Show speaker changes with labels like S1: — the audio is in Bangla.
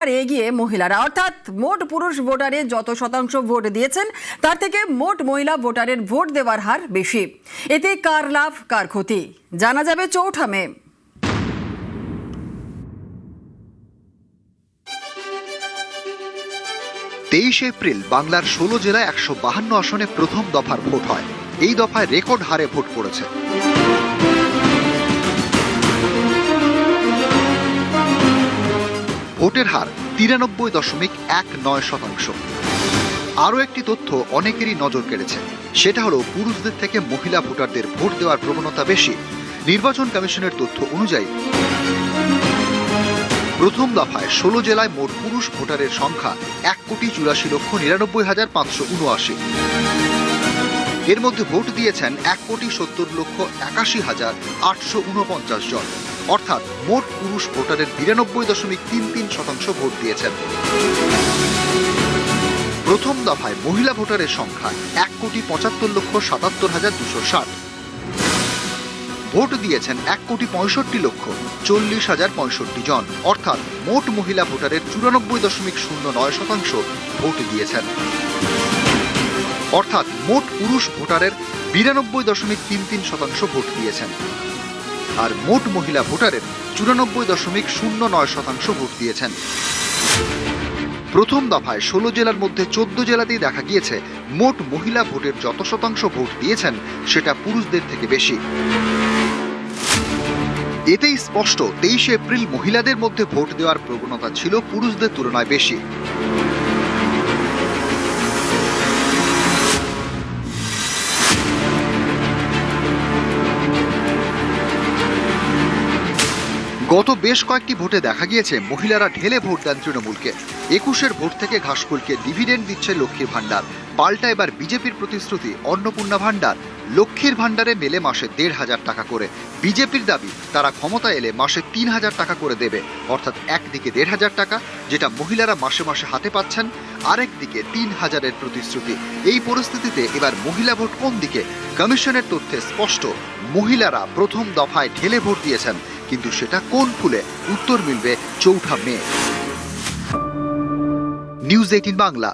S1: এগিয়ে মহিলারা, অর্থাৎ মোট পুরুষ ভোটারে যত শতাংশ ভোট দিয়েছেন তার থেকে মোট মহিলা ভোটারের ভোট দেওয়ার হার বেশি। এতে কার লাভ কার ক্ষতি জানা যাবে 4 মে।
S2: এপ্রিল বাংলার 16 জেলায় 152 আসনে প্রথম দফার ভোট হয়। এই দফায় রেকর্ড হারে ভোট পড়েছে। ভোটের হার 93.19%। আরও একটি তথ্য অনেকেরই নজর কেড়েছে, সেটা হলো পুরুষদের থেকে মহিলা ভোটারদের ভোট দেওয়ার প্রবণতা বেশি। নির্বাচন কমিশনের তথ্য অনুযায়ী প্রথম দফায় 16 জেলায় মোট পুরুষ ভোটারের সংখ্যা 1,84,99,579। এর মধ্যে ভোট দিয়েছেন 1,70,81,849 জন, অর্থাৎ মোট পুরুষ ভোটারের 92.33% ভোট দিয়েছেন। প্রথম দফায় মহিলা ভোটারের সংখ্যা 1,75,77,260। ভোট দিয়েছেন 1,65,40,065 জন, অর্থাৎ মোট মহিলা ভোটারের 94.09% ভোট দিয়েছেন। অর্থাৎ মোট পুরুষ ভোটারের 92.33% ভোট দিয়েছেন, আর মোট মহিলা ভোটারের 94.09% ভোট দিয়েছেন। প্রথম দফায় 16 জেলার মধ্যে 14 জেলাতেই দেখা গিয়েছে মোট মহিলা ভোটের যত শতাংশ ভোট দিয়েছেন সেটা পুরুষদের থেকে বেশি। এতেই স্পষ্ট 23 এপ্রিল মহিলাদের মধ্যে ভোট দেওয়ার প্রবণতা ছিল পুরুষদের তুলনায় বেশি। গত বেশ কয়েকটি ভোটে দেখা গিয়েছে মহিলারা ঢেলে ভোট দেন তৃণমূলকে। 21-এর ভোট থেকে ঘাসফুলকে ডিভিডেন্ড দিচ্ছে লক্ষ্মীর ভাণ্ডার। পাল্টা এবার বিজেপির প্রতিশ্রুতি অন্নপূর্ণা ভাণ্ডার। লক্ষ্মীর ভাণ্ডারে মেলে মাসে 1,500 টাকা করে। বিজেপির দাবি তারা ক্ষমতা এলে মাসে 3,000 টাকা করে দেবে, অর্থাৎ একদিকে 1,500 টাকা যেটা মহিলারা মাসে মাসে হাতে পাচ্ছেন, আরেকদিকে 3,000-এর প্রতিশ্রুতি। এই পরিস্থিতিতে এবার মহিলা ভোট কোন দিকে? কমিশনের তথ্যে স্পষ্ট, মহিলারা প্রথম দফায় ঢেলে ভোট দিয়েছেন, কিন্তু সেটা কোন ফুলে? উত্তর মিলবে 4 মে। নিউজ 18 বাংলা।